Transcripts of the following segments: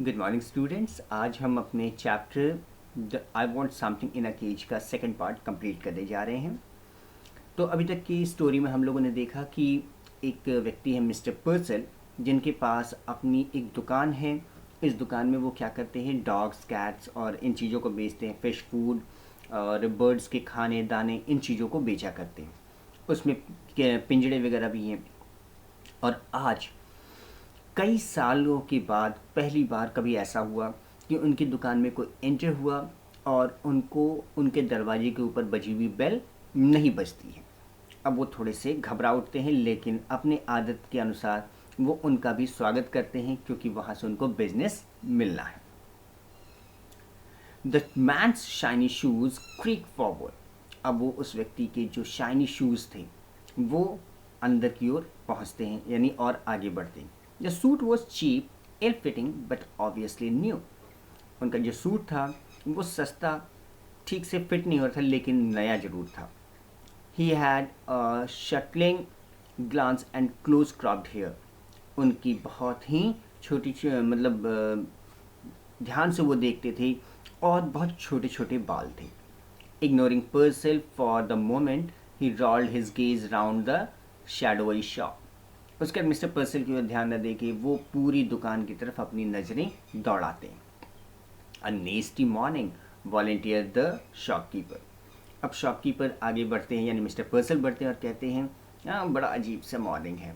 Good morning students. आज हम अपने chapter the I want something in a cage का सेकंड पार्ट कंप्लीट करने जा रहे हैं। तो अभी तक की स्टोरी में हम लोगों ने देखा कि एक व्यक्ति है मिस्टर पर्सल, जिनके पास अपनी एक दुकान है। इस दुकान में वो क्या करते हैं, डॉग्स, कैट्स और इन चीज़ों को बेचते हैं। फ़िश फूड और बर्ड्स के खाने दाने, इन चीज़ों को बेचा करते हैं। उसमें पिंजड़े वगैरह भी हैं। और आज कई सालों के बाद पहली बार कभी ऐसा हुआ कि उनकी दुकान में कोई एंटर हुआ और उनको उनके दरवाजे के ऊपर बजी हुई बेल नहीं बजती है। अब वो थोड़े से घबरा उठते हैं, लेकिन अपने आदत के अनुसार वो उनका भी स्वागत करते हैं, क्योंकि वहाँ से उनको बिजनेस मिलना है। The man's shiny shoes creak forward. अब वो उस व्यक्ति के जो शाइनी शूज़ थे वो अंदर की ओर पहुँचते हैं, यानी और आगे बढ़ते हैं। The suit was cheap, ill fitting but obviously new. उनका जो सूट था वो सस्ता, ठीक से फिट नहीं हो रहा था, लेकिन नया ज़रूर था। He had a shuttling glance and close cropped hair. उनकी बहुत ही छोटी मतलब ध्यान से वो देखते थे और बहुत छोटे छोटे बाल थे। Ignoring पर्सल for the moment, he rolled his gaze round the shadowy shop. उसके बाद मिस्टर पर्सल की ओर ध्यान न देके वो पूरी दुकान की तरफ अपनी नज़रें दौड़ाते हैं। अ नेस्टी मॉर्निंग, वॉलेंटियर द शॉपकीपर। अब शॉपकीपर आगे बढ़ते हैं, यानी मिस्टर पर्सल बढ़ते हैं और कहते हैं, हाँ, बड़ा अजीब सा मॉर्निंग है।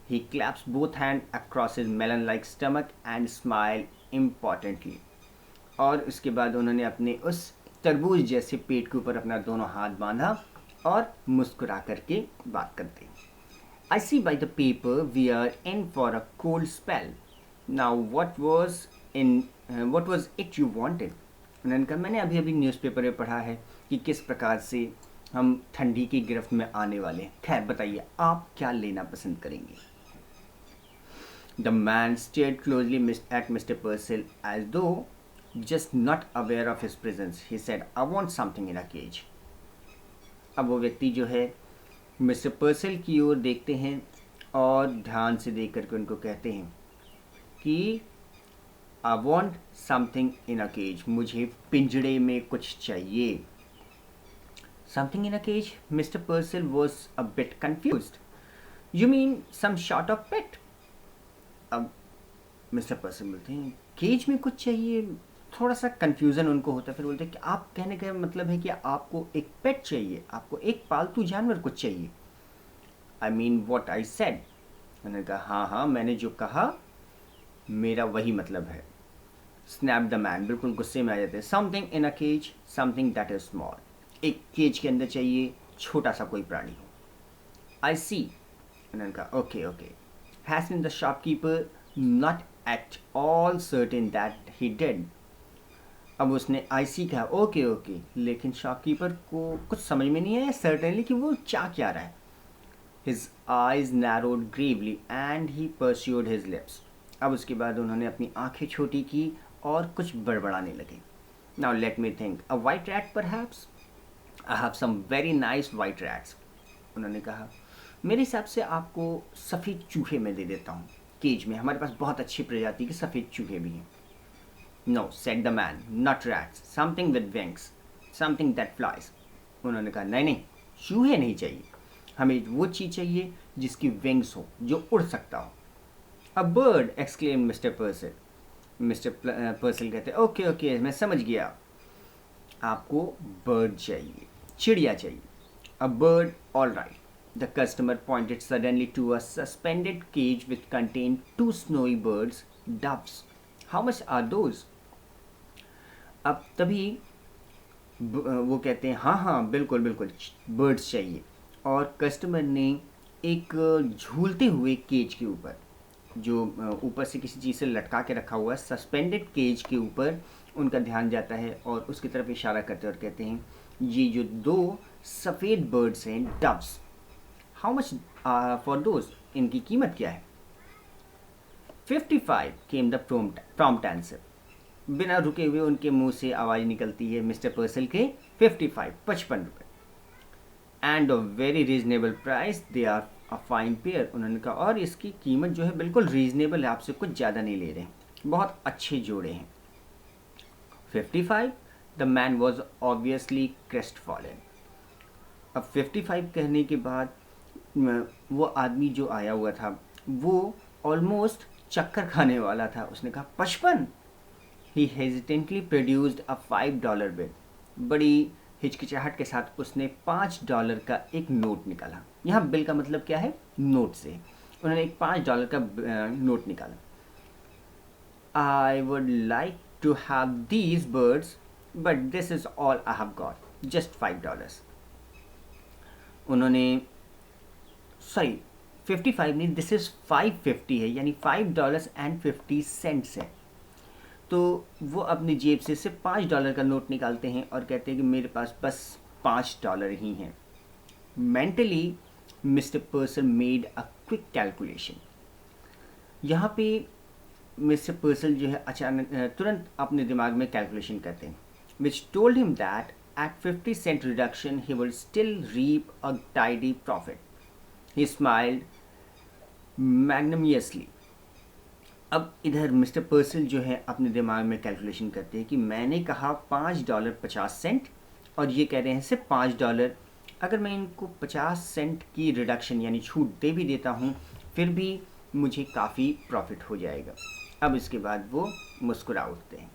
He clasps both hand across his melon like stomach and smile importantly. और उसके बाद उन्होंने अपने उस तरबूज जैसे पेट के ऊपर अपना दोनों हाथ बांधा और मुस्कुरा करके बात करते हैं। I see by the paper we are in for a cold spell. Now what was it you wanted? उन्होंने कहा, मैंने अभी अभी न्यूज़पेपर में पढ़ा है कि किस प्रकार से हम ठंडी की गिरफ्त में आने वाले हैं। खैर बताइए, आप क्या लेना पसंद करेंगे? The man stared closely at Mr. Purcell as though just not aware of his presence. He said, I want something in a cage. अब वो व्यक्ति जो है मिस्टर पर्सल की ओर देखते हैं और ध्यान से देख करके उनको कहते हैं कि I want something in a cage. मुझे पिंजड़े में कुछ चाहिए। Something in a cage? Mister Purcell was a bit confused. You mean some sort of pet? अब मिस्टर पर्सल बोलते हैं, केज में कुछ चाहिए? थोड़ा सा कन्फ्यूज़न उनको होता है। फिर बोलते हैं कि आप कहने का मतलब है कि आपको एक पेट चाहिए, आपको एक पालतू जानवर कुछ चाहिए। I mean what I said. मैंने कहा, हाँ हाँ, मैंने जो कहा मेरा वही मतलब है। स्नैप द मैन, बिल्कुल गुस्से में आ जाते हैं। Something in a cage, something that is small. एक केज के अंदर चाहिए छोटा सा कोई प्राणी हो। आई सी। मैंने कहा, okay okay. Has been the shopkeeper not at all certain that he did. अब उसने आई सी कहा, ओके ओके, लेकिन शॉपकीपर को कुछ समझ में नहीं आया सर्टेनली कि वो चाह क्या रहा है। His eyes narrowed gravely and he pursued his lips. अब उसके बाद उन्होंने अपनी आंखें छोटी की और कुछ बड़बड़ाने लगे। Now let me think. A white rat perhaps? I have some very nice white rats. उन्होंने कहा, मेरे हिसाब से आपको सफ़ेद चूहे मैं दे देता हूँ। केज में हमारे पास बहुत अच्छी प्रजाति के सफ़ेद चूहे भी हैं। No, said the man, not rats. Something with wings. Something that flies. उन्होंने कहा, नहीं नहीं, चूहे नहीं चाहिए, हमें वो चीज़ चाहिए जिसकी विंग्स हो, जो उड़ सकता हो। A bird, exclaim mister पर्सल। Mister पर्सल कहते, ओके ओके, मैं समझ गया, आपको बर्ड चाहिए, चिड़िया चाहिए। A bird, all right. The customer pointed suddenly to a suspended cage which contain 2 snowy birds, doves. How much are those? अब तभी वो कहते हैं, हाँ हाँ, बिल्कुल बिल्कुल, बर्ड्स चाहिए। और कस्टमर ने एक झूलते हुए केज के ऊपर, जो ऊपर से किसी चीज़ से लटका के रखा हुआ है, सस्पेंडेड केज के ऊपर उनका ध्यान जाता है और उसकी तरफ इशारा करते हैं और कहते हैं, ये जो 2 सफ़ेद बर्ड्स हैं, doves, how much for those? इनकी कीमत क्या है? 55 केम द प्रॉम्प्ट आंसर। बिना रुके हुए उनके मुंह से आवाज़ निकलती है मिस्टर पर्सल के, 55 रुपये। And a very reasonable price, they are a fine pair. उन्होंने कहा, और इसकी कीमत जो है बिल्कुल रीजनेबल है, आपसे कुछ ज़्यादा नहीं ले रहे हैं। बहुत अच्छे जोड़े हैं। 55, the man was obviously crest fallen. अब 55 कहने के बाद वो आदमी जो आया हुआ था वो ऑलमोस्ट चक्कर खाने वाला था। उसने कहा 55। ही हेजिटेंटली प्रोड्यूस्ड अ $5 बिल। बड़ी हिचकिचाहट के साथ उसने $5 का एक नोट निकाला। यहाँ बिल का मतलब क्या है? नोट से। उन्होंने एक $5 का नोट निकाला। I would like to have these birds, but this is all I have got. Just $5. उन्होंने सॉरी 55 नहीं, दिस इज़ 550 है, यानी $5.50 है। तो वो अपनी जेब से सिर्फ $5 का नोट निकालते हैं और कहते हैं कि मेरे पास बस $5 ही हैं। Mentally mister person made a quick calculation. यहाँ पे मिस्टर पर्सन जो है अचानक तुरंत अपने दिमाग में कैलकुलेशन करते हैं, which told him that at 50 cent reduction he would still reap a tidy profit. He smiled magnanimously. अब इधर मिस्टर पर्सन जो है अपने दिमाग में कैलकुलेशन करते हैं कि मैंने कहा $5.50 और ये कह रहे हैं सिर्फ $5। अगर मैं इनको 50 सेंट की रिडक्शन यानी छूट दे भी देता हूँ फिर भी मुझे काफ़ी प्रॉफिट हो जाएगा। अब इसके बाद वो मुस्कुरा उठते हैं।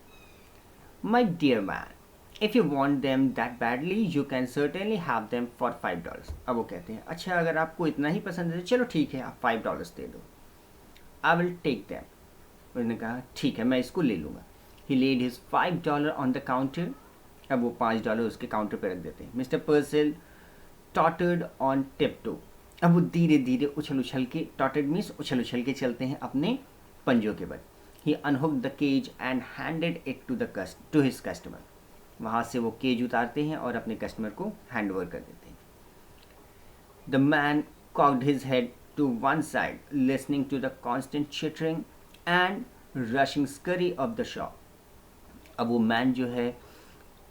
My dear man, if you want them that badly you can certainly have them for $5। अब वो कहते हैं अच्छा अगर आपको इतना ही पसंद है चलो ठीक है आप $5 दे दो। I will take them. उन्होंने कहा ठीक है मैं इसको ले लूँगा। He laid his $5 on the counter. अब वो $5 उसके काउंटर पर रख देते हैं। Mister Purcell tottered on tiptoe. अब वो धीरे धीरे उछल उछल के, टॉटर्ड मीन्स उछल उछल के चलते हैं अपने पंजों के बल। He unhooked the cage and handed it to his customer. वहाँ से वो केज उतारते हैं और अपने कस्टमर को हैंड ओवर कर देते हैं। The man cocked his head to one side listening to the constant chittering and rushing scurry of the shop. अब वो मैन जो है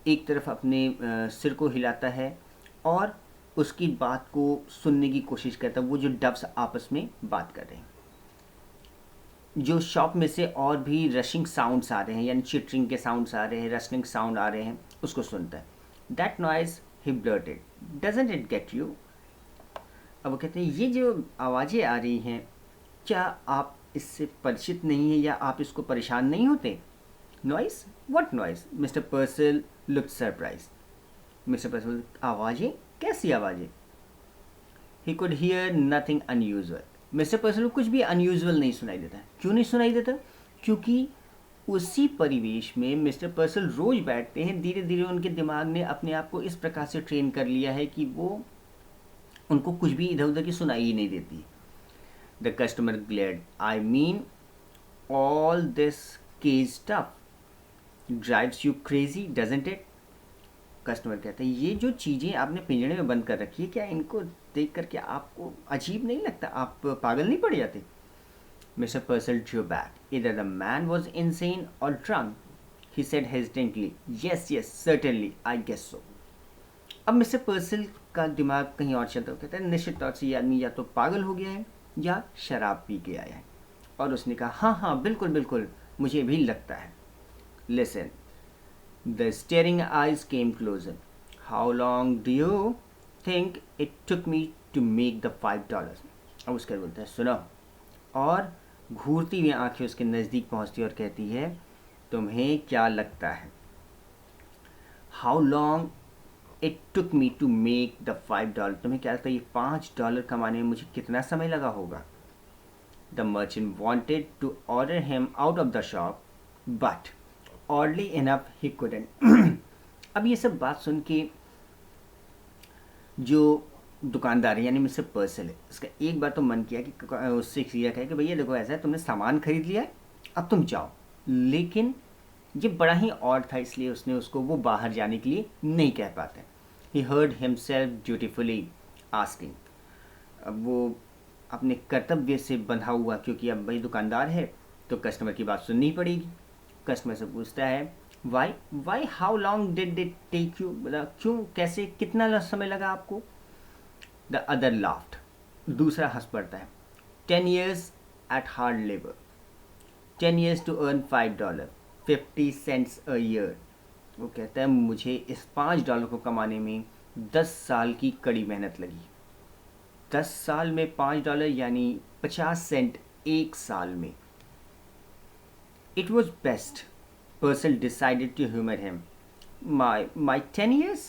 एक तरफ अपने सिर को हिलाता है और उसकी बात को सुनने की कोशिश करता है, वो जो डब्स आपस में बात कर रहे हैं। जो शॉप में से और भी रशिंग साउंड्स आ रहे हैं यानी चिटरिंग के साउंड्स आ रहे हैं, रस्लिंग साउंड आ रहे हैं, उसको सुनता है। That noise he blurted, doesn't it get you. अब वो कहते हैं ये जो आवाज़ें आ रही हैं क्या आप इससे परिचित नहीं हैं या आप इसको परेशान नहीं होते? Noise? What noise? Mister पर्सल looked surprise. Mister पर्सल, आवाज़ें? कैसी आवाज़ें? He could hear nothing unusual. Mister person को कुछ भी अनयूजुअल नहीं सुनाई देता। क्यों नहीं सुनाई देता? क्योंकि उसी परिवेश में मिस्टर पर्सन रोज बैठते हैं। धीरे धीरे उनके दिमाग ने अपने आप को इस प्रकार से ट्रेन कर लिया है कि वो उनको कुछ भी इधर उधर की सुनाई ही नहीं देती। The customer glad, I mean all this cage stuff drives you crazy doesn't it. Customer कहते हैं ये जो चीज़ें आपने पिंजरे में बंद कर रखी है क्या इनको देख करके आपको अजीब नहीं लगता? आप पागल नहीं पड़ जाते? Mister Purcell drew back. इधर द मैन वॉज इनसेन और drunk. He said hesitantly, yes yes certainly I guess so. अब मिस्टर पर्सल का दिमाग कहीं और चलता, कहता है निश्चित तौर से ये आदमी या तो पागल हो गया है या शराब पी के आया है। और उसने कहा हाँ हाँ बिल्कुल बिल्कुल मुझे भी लगता है। Listen. The staring eyes came closer. How long do you think it took me to make the $5? अब उसका बोलता है सुनो, और घूरती हुई आंखें उसके नज़दीक पहुंचती और कहती है तुम्हें क्या लगता है? How long it took me to make the $5? तुम्हें क्या लगता है ये $5 कमाने में मुझे कितना समय लगा होगा? The merchant wanted to order him out of the shop, but oddly enough he couldn't. अब ये सब बात सुन के जो दुकानदार है यानी मिस्टर पर्सल है, इसका एक बार तो मन किया कि उससे किया है कि भैया देखो ऐसा है तुमने सामान खरीद लिया है अब तुम जाओ। लेकिन ये बड़ा ही ऑड था इसलिए उसने उसको वो बाहर जाने के लिए नहीं कह पाते। He heard himself dutifully asking. अब वो अपने कर्तव्य से बंधा हुआ, क्योंकि अब भाई दुकानदार है तो कस्टमर की बात सुननी पड़ेगी। कस्टमर से पूछता है why how long did it take you, मतलब क्यों कैसे कितना समय लगा आपको? The other laughed. दूसरा हंस पड़ता है। 10 years at hard labour. 10 years to earn $5, 50 cents a year। वो कहता है मुझे इस $5 को कमाने में 10 साल की कड़ी मेहनत लगी। 10 साल में $5 यानी 50 सेंट एक साल में। It was best. Purcell decided to humor him. My 10 years?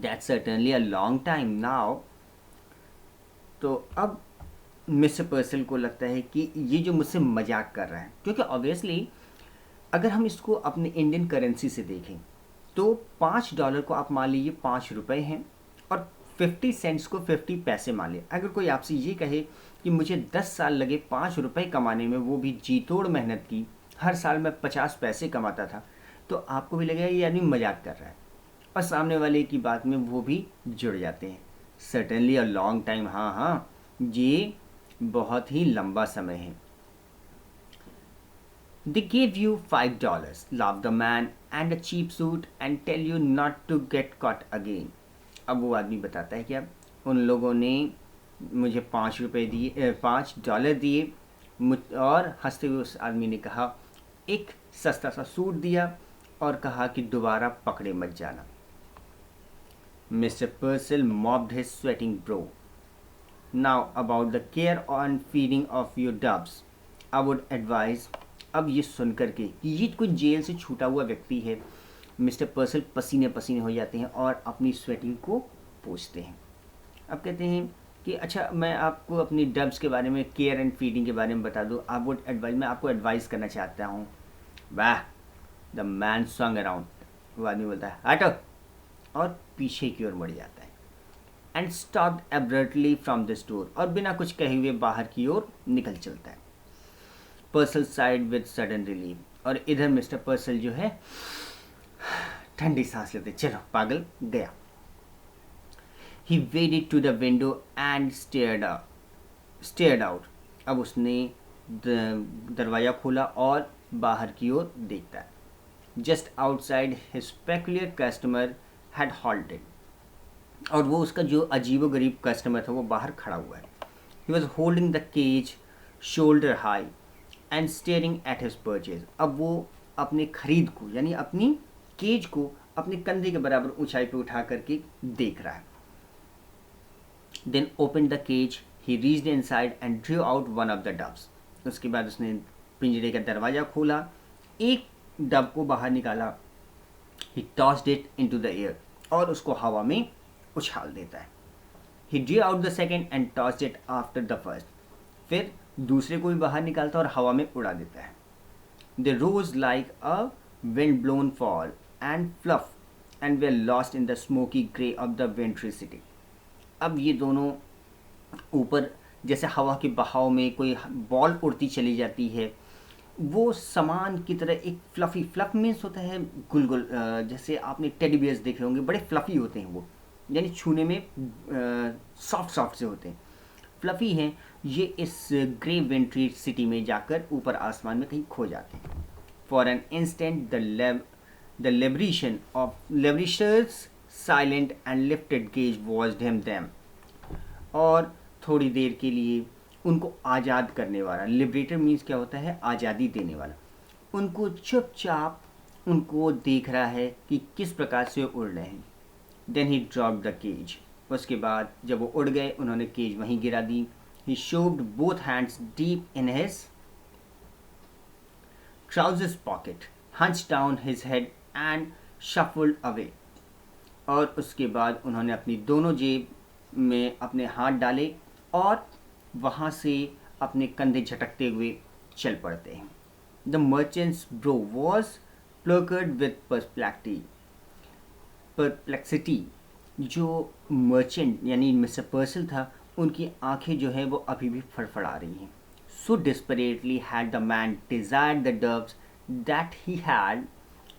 That's certainly a long time now. तो अब मिस्टर पर्सल को लगता है कि ये जो मुझसे मजाक कर रहा है, क्योंकि ऑब्वियसली अगर हम इसको अपने इंडियन करेंसी से देखें तो $5 को आप मान लीजिए ₹5 हैं और 50 सेंट्स को 50 पैसे मान लें। अगर कोई आपसे ये कहे कि मुझे 10 साल लगे ₹5 कमाने में, वो भी जी तोड़ मेहनत की, हर साल मैं 50 पैसे कमाता था, तो आपको भी लगेगा ये आदमी मजाक कर रहा है, और सामने वाले की बात में वो भी जुड़ जाते हैं। सर्टेनली अ लॉन्ग टाइम, हाँ हाँ, ये बहुत ही लंबा समय है। They gave you $5, laughed the man, and a cheap suit, and tell you not to get caught again. अब वो आदमी बताता है कि अब उन लोगों ने मुझे $5 दिए, और हंसते हुए उस आदमी ने कहा, एक सस्ता सा सूट दिया और कहा कि दोबारा पकड़े मत जाना। Mr. Purcell mopped his sweating brow. Now about the care and feeding of your doves. I would advise. अब ये सुन करके कि ये कोई जेल से छूटा हुआ व्यक्ति है, मिस्टर पर्सल पसीने पसीने हो जाते हैं और अपनी स्वेटिंग को पोंछते हैं। अब कहते हैं कि अच्छा, मैं आपको अपनी डब्स के बारे में, केयर एंड फीडिंग के बारे में बता दूँ। आप वुड एडवाइस, मैं आपको एडवाइस करना चाहता हूँ। वाह, द मैन swung around. वो आदमी बोलता है हटो, और पीछे की ओर मुड़ जाता है। And stopped abruptly from this door, और बिना कुछ कहे हुए बाहर की ओर निकल चलता है। पर्सल साइड विद सडन रिलीफ, और इधर मिस्टर पर्सल जो है ठंडी सांस लेते, चलो पागल गया। He waded to the window and stared out. अब उसने दरवाज़ा खोला और बाहर की ओर देखता है। Just outside his peculiar customer had halted. और वो उसका जो अजीबोगरीब कस्टमर था वो बाहर खड़ा हुआ है। He was holding the cage shoulder high and staring at his purchase. अब वो अपने खरीद को, यानी अपनी केज को अपने कंधे के बराबर ऊंचाई पे उठा करके देख रहा है। Then opened the cage. He reached inside and drew out one of the doves. उसके बाद उसने पिंजरे का दरवाज़ा खोला, एक डब को बाहर निकाला। He tossed it into the air, और उसको हवा में उछाल देता है। He drew out the second and tossed it after the first. फिर दूसरे को भी बाहर निकालता और हवा में उड़ा देता है। They rose like a wind-blown fall and fluff and were lost in the smoky grey of the wintry city. अब ये दोनों ऊपर जैसे हवा के बहाव में कोई बॉल उड़ती चली जाती है, वो सामान की तरह एक फ्लफ़ी, फ्लफ मीन्स होता है गुलगुल, जैसे आपने टेडी बियर्स देखे होंगे, बड़े फ्लफ़ी होते हैं वो, यानी छूने में सॉफ्ट सॉफ्ट से होते हैं, फ्लफ़ी हैं। ये इस ग्रे विंट्री सिटी में जाकर ऊपर आसमान में कहीं खो जाते हैं। For an instant the labourers silent and lifted gaze watched him them, और थोड़ी देर के लिए उनको आज़ाद करने वाला, लिबरेटर मीन्स क्या होता है, आज़ादी देने वाला, उनको चुपचाप उनको देख रहा है कि किस प्रकार से उड़ रहे हैं। Then he dropped the cage, उसके बाद जब वो उड़ गए उन्होंने केज वहीं गिरा दी। He shoved both hands deep in his trousers pocket, hunched down his head and shuffled away, और उसके बाद उन्होंने अपनी दोनों जेब में अपने हाथ डाले और वहाँ से अपने कंधे झटकते हुए चल पड़ते हैं। The merchant's brow was puckered with perplexity, जो मर्चेंट यानी मिस्टर पर्सल था, उनकी आंखें जो है वो अभी भी फड़फड़ा रही हैं। So desperately had the man desired the doves that he had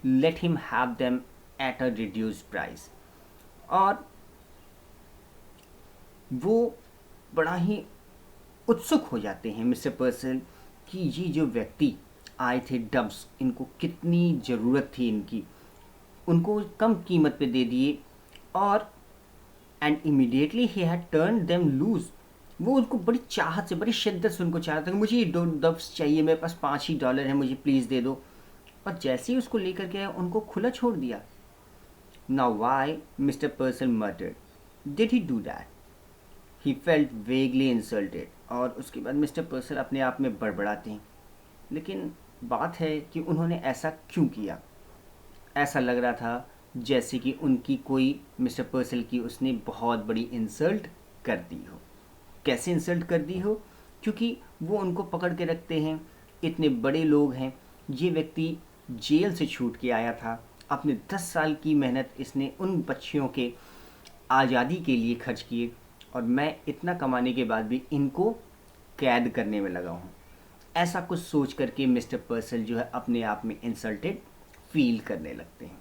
let him have them at a reduced price, और वो बड़ा ही उत्सुक हो जाते हैं मिस्टर पर्सल कि ये जो व्यक्ति आए थे डब्स, इनको कितनी ज़रूरत थी इनकी, उनको कम कीमत पे दे दिए, और and immediately he had turn them loose, वो उनको बड़ी चाहत से, बड़ी शिद्दत से उनको चाह रहा था कि मुझे ये डब्स चाहिए, मेरे पास $5 है, मुझे प्लीज़ दे दो। और जैसे ही उसको लेकर के उनको खुला छोड़ दिया। Now why mister Purcell murdered did he do that? He felt vaguely insulted. और उसके बाद मिस्टर पर्सन अपने आप में बड़बड़ाते हैं, लेकिन बात है कि उन्होंने ऐसा क्यों किया? ऐसा लग रहा था जैसे कि उनकी कोई, मिस्टर पर्सल की उसने बहुत बड़ी इंसल्ट कर दी हो। कैसे इंसल्ट कर दी हो? क्योंकि वो उनको पकड़ के रखते हैं, इतने बड़े लोग हैं, ये व्यक्ति जेल से छूट के आया था, अपने 10 साल की मेहनत इसने उन बच्चियों के आज़ादी के लिए खर्च किए, और मैं इतना कमाने के बाद भी इनको कैद करने में लगा हूँ। ऐसा कुछ सोच करके मिस्टर पर्सल जो है अपने आप में इंसल्टेड फील करने लगते हैं।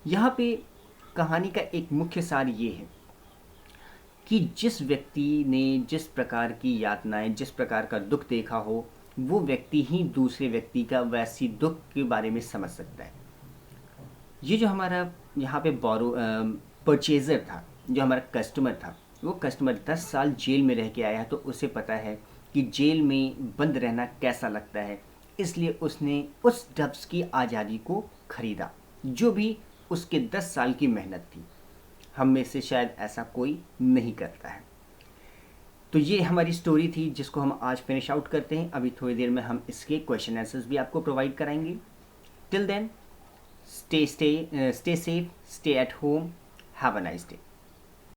यहाँ पे कहानी का एक मुख्य सार ये है कि जिस व्यक्ति ने जिस प्रकार की यातनाएं, जिस प्रकार का दुख देखा हो, वो व्यक्ति ही दूसरे व्यक्ति का वैसी दुख के बारे में समझ सकता है। ये जो हमारा यहाँ पे परचेज़र था, जो हमारा कस्टमर था, वो कस्टमर 10 साल जेल में रह के आया है, तो उसे पता है कि जेल में बंद रहना कैसा लगता है। इसलिए उसने उस डब्स की आज़ादी को ख़रीदा, जो भी उसके 10 साल की मेहनत थी। हम में से शायद ऐसा कोई नहीं करता है। तो ये हमारी स्टोरी थी जिसको हम आज फिनिश आउट करते हैं। अभी थोड़ी देर में हम इसके क्वेश्चन आंसर्स भी आपको प्रोवाइड कराएंगे। Till then, stay safe, stay at home. Have a nice day.